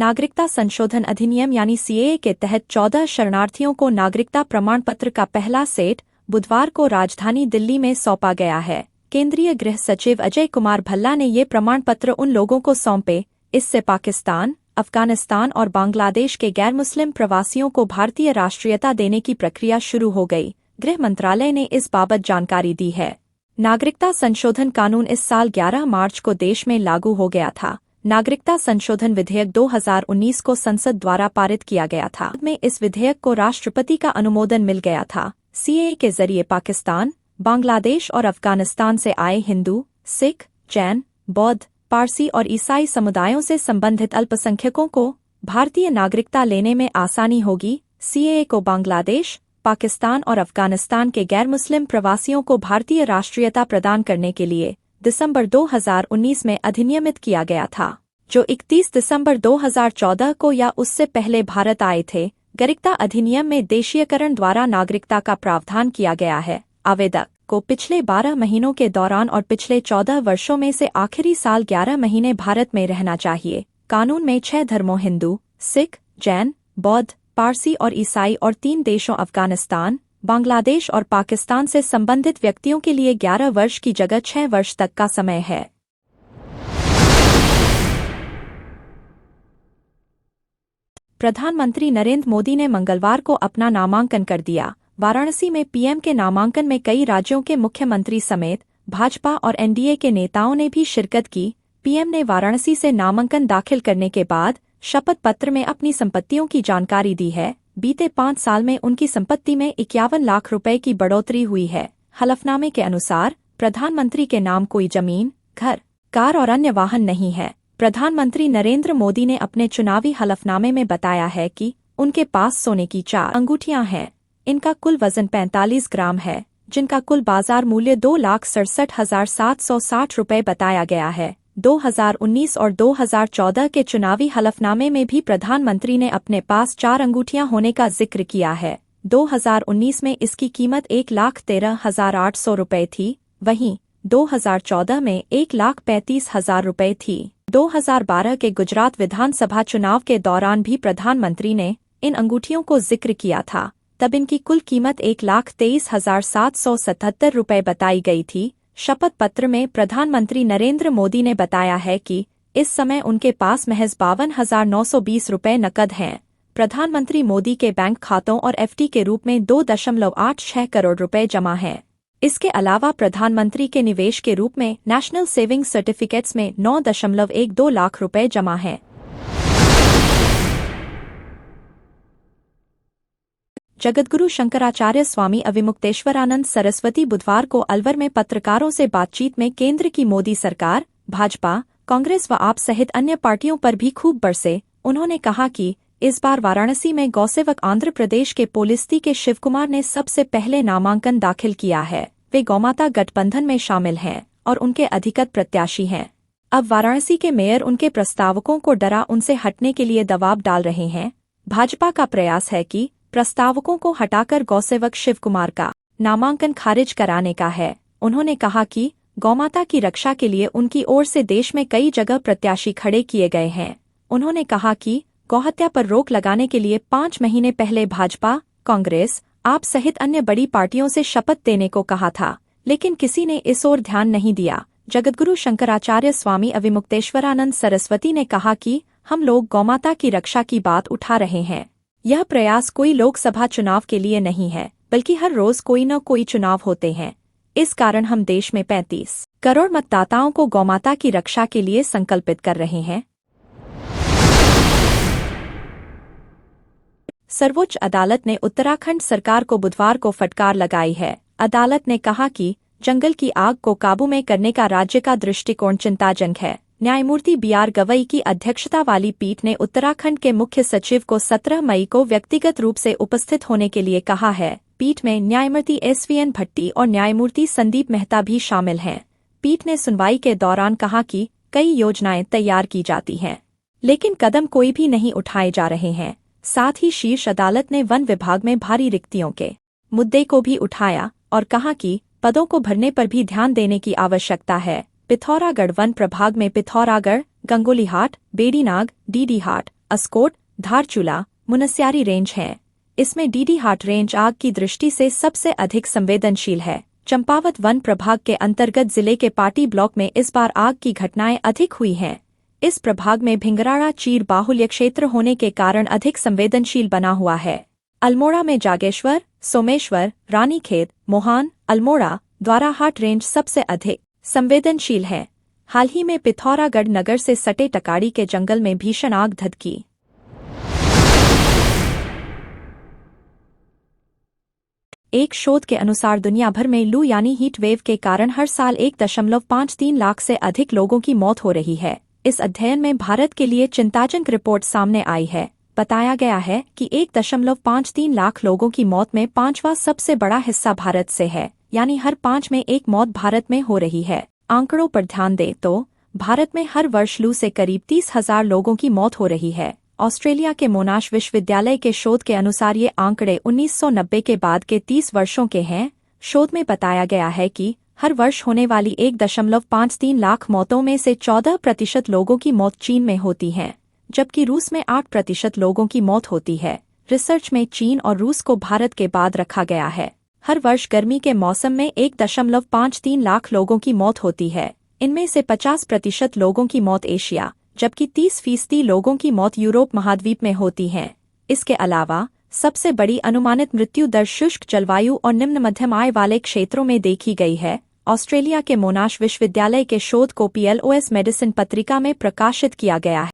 नागरिकता संशोधन अधिनियम यानी सीएए के तहत 14 शरणार्थियों को नागरिकता प्रमाण पत्र का पहला सेट बुधवार को राजधानी दिल्ली में सौंपा गया है। केंद्रीय गृह सचिव अजय कुमार भल्ला ने ये प्रमाण पत्र उन लोगों को सौंपे। इससे पाकिस्तान, अफगानिस्तान और बांग्लादेश के गैर मुस्लिम प्रवासियों को भारतीय राष्ट्रीयता देने की प्रक्रिया शुरू हो गई। गृह मंत्रालय ने इस बाबत जानकारी दी है। नागरिकता संशोधन कानून इस साल 11 मार्च को देश में लागू हो गया था। नागरिकता संशोधन विधेयक 2019 को संसद द्वारा पारित किया गया था। बाद में इस विधेयक को राष्ट्रपति का अनुमोदन मिल गया था। सीएए के जरिए पाकिस्तान, बांग्लादेश और अफगानिस्तान से आए हिंदू, सिख, जैन, बौद्ध, पारसी और ईसाई समुदायों से संबंधित अल्पसंख्यकों को भारतीय नागरिकता लेने में आसानी होगी। सीएए को बांग्लादेश, पाकिस्तान और अफगानिस्तान के गैर मुस्लिम प्रवासियों को भारतीय राष्ट्रीयता प्रदान करने के लिए दिसंबर 2019 में अधिनियमित किया गया था, जो 31 दिसंबर 2014 को या उससे पहले भारत आए थे। नागरिकता अधिनियम में देशीयकरण द्वारा नागरिकता का प्रावधान किया गया है। आवेदक को पिछले 12 महीनों के दौरान और पिछले 14 वर्षों में से आखिरी साल 11 महीने भारत में रहना चाहिए। कानून में 6 धर्मों हिंदू, सिख, जैन, बौद्ध, पारसी और ईसाई और 3 देशों अफगानिस्तान, बांग्लादेश और पाकिस्तान से संबंधित व्यक्तियों के लिए 11 वर्ष की जगह 6 वर्ष तक का समय है। प्रधानमंत्री नरेंद्र मोदी ने मंगलवार को अपना नामांकन कर दिया। वाराणसी में पीएम के नामांकन में कई राज्यों के मुख्यमंत्री समेत भाजपा और एनडीए के नेताओं ने भी शिरकत की। पीएम ने वाराणसी से नामांकन दाखिल करने के बाद शपथ पत्र में अपनी संपत्तियों की जानकारी दी है। बीते 5 साल में उनकी संपत्ति में 51 लाख रुपए की बढ़ोतरी हुई है। हलफनामे के अनुसार प्रधानमंत्री के नाम कोई जमीन, घर, कार और अन्य वाहन नहीं है। प्रधानमंत्री नरेंद्र मोदी ने अपने चुनावी हलफनामे में बताया है कि उनके पास सोने की 4 अंगूठियां हैं। इनका कुल वजन 45 ग्राम है, जिनका कुल बाजार मूल्य 2,67,760 रुपये बताया गया है। 2019 और 2014 के चुनावी हलफनामे में भी प्रधानमंत्री ने अपने पास 4 अंगूठियां होने का जिक्र किया है। 2019 में इसकी कीमत 1,13,800 रुपये थी, वहीं 2014 में 1,35,000 रुपये थी। 2012 के गुजरात विधानसभा चुनाव के दौरान भी प्रधानमंत्री ने इन अंगूठियों को जिक्र किया था। तब इनकी कुल कीमत 1,23,777 रुपये बताई गई थी। शपथ पत्र में प्रधानमंत्री नरेंद्र मोदी ने बताया है कि इस समय उनके पास महज 52,920 रुपये नकद हैं। प्रधानमंत्री मोदी के बैंक खातों और एफडी के रूप में 2.86 करोड़ रुपए जमा हैं। इसके अलावा प्रधानमंत्री के निवेश के रूप में नेशनल सेविंग सर्टिफिकेट्स में 9.12 लाख रुपए जमा हैं। जगद्गुरु शंकराचार्य स्वामी अविमुक्तेश्वरानंद सरस्वती बुधवार को अलवर में पत्रकारों से बातचीत में केंद्र की मोदी सरकार, भाजपा, कांग्रेस व आप सहित अन्य पार्टियों पर भी खूब बरसे। उन्होंने कहा कि इस बार वाराणसी में गौसेवक आंध्र प्रदेश के पोलिस्ती के शिवकुमार ने सबसे पहले नामांकन दाखिल किया है। वे गौमाता गठबंधन में शामिल हैं और उनके अधिकृत प्रत्याशी हैं। अब वाराणसी के मेयर उनके प्रस्तावकों को डरा उनसे हटने के लिए दबाव डाल रहे हैं। भाजपा का प्रयास है कि प्रस्तावकों को हटाकर गौसेवक शिवकुमार का नामांकन खारिज कराने का है। उन्होंने कहा कि गौमाता की रक्षा के लिए उनकी ओर से देश में कई जगह प्रत्याशी खड़े किए गए हैं। उन्होंने कहा कि गौहत्या पर रोक लगाने के लिए 5 महीने पहले भाजपा, कांग्रेस, आप सहित अन्य बड़ी पार्टियों से शपथ देने को कहा था, लेकिन किसी ने इस ओर ध्यान नहीं दिया। जगद्गुरु शंकराचार्य स्वामी अविमुक्तेश्वरानंद सरस्वती ने कहा कि हम लोग गौमाता की रक्षा की बात उठा रहे हैं। यह प्रयास कोई लोकसभा चुनाव के लिए नहीं है, बल्कि हर रोज कोई न कोई चुनाव होते हैं। इस कारण हम देश में 35 करोड़ मतदाताओं को गौमाता की रक्षा के लिए संकल्पित कर रहे हैं। सर्वोच्च अदालत ने उत्तराखंड सरकार को बुधवार को फटकार लगाई है। अदालत ने कहा कि जंगल की आग को काबू में करने का राज्य का दृष्टिकोण चिंताजनक है। न्यायमूर्ति बीआर गवई की अध्यक्षता वाली पीठ ने उत्तराखंड के मुख्य सचिव को 17 मई को व्यक्तिगत रूप से उपस्थित होने के लिए कहा है। पीठ में न्यायमूर्ति एसवीएन भट्टी और न्यायमूर्ति संदीप मेहता भी शामिल हैं। पीठ ने सुनवाई के दौरान कहा कि कई योजनाएं तैयार की जाती हैं, लेकिन कदम कोई भी नहीं उठाए जा रहे हैं। साथ ही शीर्ष अदालत ने वन विभाग में भारी रिक्तियों के मुद्दे को भी उठाया और कहा कि पदों को भरने पर भी ध्यान देने की आवश्यकता है। पिथौरागढ़ वन प्रभाग में पिथौरागढ़, गंगोलीहाट, बेड़ीनाग, डीडीहाट, अस्कोट, धारचूला, मुनस्यारी रेंज हैं। इसमें डीडी हाट रेंज आग की दृष्टि से सबसे अधिक संवेदनशील है। चंपावत वन प्रभाग के अंतर्गत जिले के पाटी ब्लॉक में इस बार आग की घटनाएं अधिक हुई हैं। इस प्रभाग में भिंगराड़ा चीर बाहुल्य क्षेत्र होने के कारण अधिक संवेदनशील बना हुआ है। अल्मोड़ा में जागेश्वर, सोमेश्वर, रानीखेत, मोहान, अल्मोड़ा, द्वाराहाट रेंज सबसे अधिक संवेदनशील है। हाल ही में पिथौरागढ़ नगर से सटे टकाड़ी के जंगल में भीषण आग धधकी। एक शोध के अनुसार दुनिया भर में लू यानी हीट वेव के कारण हर साल 1.53 लाख से अधिक लोगों की मौत हो रही है। इस अध्ययन में भारत के लिए चिंताजनक रिपोर्ट सामने आई है। बताया गया है कि 1.53 लाख लोगों की मौत में पांचवा सबसे बड़ा हिस्सा भारत से है, यानी हर 5 में एक मौत भारत में हो रही है। आंकड़ों पर ध्यान दें तो भारत में हर वर्ष लू से करीब 30,000 लोगों की मौत हो रही है। ऑस्ट्रेलिया के मोनाश विश्वविद्यालय के शोध के अनुसार ये आंकड़े 1990 के बाद के 30 वर्षों के हैं। शोध में बताया गया है कि हर वर्ष होने वाली 1.53 लाख मौतों में से 14% लोगों की मौत चीन में होती है, जबकि रूस में 8% लोगों की मौत होती है। रिसर्च में चीन और रूस को भारत के बाद रखा गया है। हर वर्ष गर्मी के मौसम में 1.53 लाख लोगों की मौत होती है। इनमें से 50% लोगों की मौत एशिया, जबकि 30% लोगों की मौत यूरोप महाद्वीप में होती है। इसके अलावा सबसे बड़ी अनुमानित मृत्यु दर शुष्क जलवायु और निम्न मध्यम आय वाले क्षेत्रों में देखी गई है। ऑस्ट्रेलिया के मोनाश विश्वविद्यालय के शोध को PLOS मेडिसिन पत्रिका में प्रकाशित किया गया है।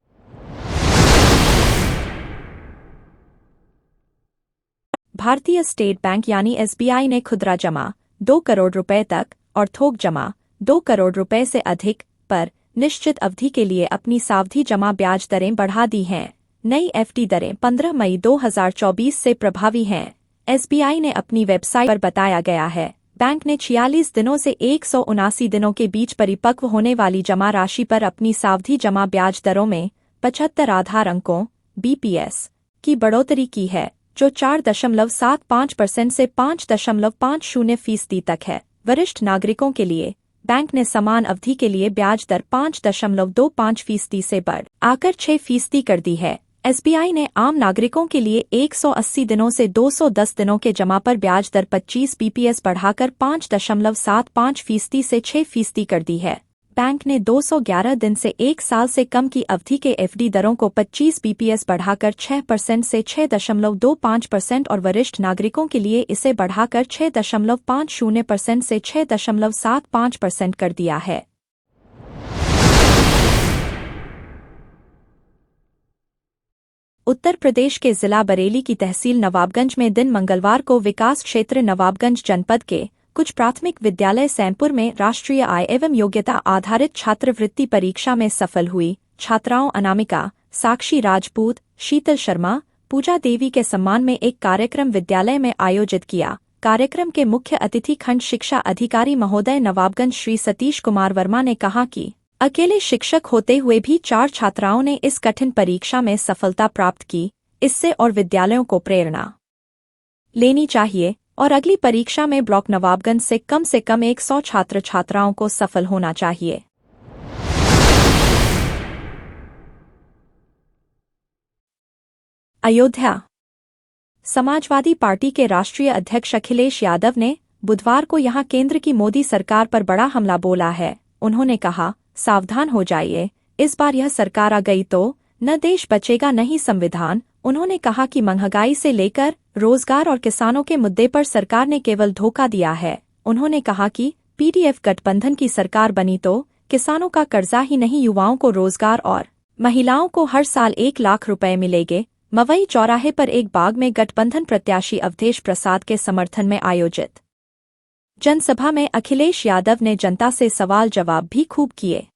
भारतीय स्टेट बैंक यानी SBI ने खुदरा जमा 2 करोड़ रुपए तक और थोक जमा 2 करोड़ रुपए से अधिक पर निश्चित अवधि के लिए अपनी सावधि जमा ब्याज दरें बढ़ा दी हैं। नई FD दरें 15 मई 2024 से प्रभावी हैं। SBI ने अपनी वेबसाइट पर बताया गया है। बैंक ने 46 दिनों से 179 दिनों के बीच परिपक्व होने वाली जमा राशि पर अपनी सावधि जमा ब्याज दरों में 75 आधार अंकों BPS की बढ़ोतरी की है, जो 4.75% से 5.50% तक है। वरिष्ठ नागरिकों के लिए बैंक ने समान अवधि के लिए ब्याज दर 5.25% से बढ़ आकर 6% कर दी है। SBI ने आम नागरिकों के लिए 180 दिनों से 210 दिनों के जमा पर ब्याज दर 25 BPS बढ़ाकर 5.75% से 6% कर दी है। बैंक ने 211 दिन से 1 साल से कम की अवधि के FD दरों को 25 BPS बढ़ाकर 6% से 6.25% और वरिष्ठ नागरिकों के लिए इसे बढ़ाकर 6.50% से 6.75% कर दिया है। उत्तर प्रदेश के जिला बरेली की तहसील नवाबगंज में दिन मंगलवार को विकास क्षेत्र नवाबगंज जनपद के कुछ प्राथमिक विद्यालय सैमपुर में राष्ट्रीय आय एवं योग्यता आधारित छात्रवृत्ति परीक्षा में सफल हुई छात्राओं अनामिका, साक्षी राजपूत, शीतल शर्मा, पूजा देवी के सम्मान में एक कार्यक्रम विद्यालय में आयोजित किया। कार्यक्रम के मुख्य अतिथि खंड शिक्षा अधिकारी महोदय नवाबगंज श्री सतीश कुमार वर्मा ने कहा कि अकेले शिक्षक होते हुए भी 4 छात्राओं ने इस कठिन परीक्षा में सफलता प्राप्त की। इससे और विद्यालयों को प्रेरणा लेनी चाहिए और अगली परीक्षा में ब्लॉक नवाबगंज से कम 100 छात्र छात्राओं को सफल होना चाहिए। अयोध्या। समाजवादी पार्टी के राष्ट्रीय अध्यक्ष अखिलेश यादव ने बुधवार को यहां केंद्र की मोदी सरकार पर बड़ा हमला बोला है। उन्होंने कहा, सावधान हो जाइए, इस बार यह सरकार आ गई तो न देश बचेगा न ही संविधान। उन्होंने कहा कि महंगाई से लेकर रोजगार और किसानों के मुद्दे पर सरकार ने केवल धोखा दिया है। उन्होंने कहा कि PDF गठबंधन की सरकार बनी तो किसानों का कर्जा ही नहीं, युवाओं को रोजगार और महिलाओं को हर साल 1 लाख रुपए मिलेंगे। मवई चौराहे पर एक बाग में गठबंधन प्रत्याशी अवधेश प्रसाद के समर्थन में आयोजित जनसभा में अखिलेश यादव ने जनता से सवाल जवाब भी खूब किए।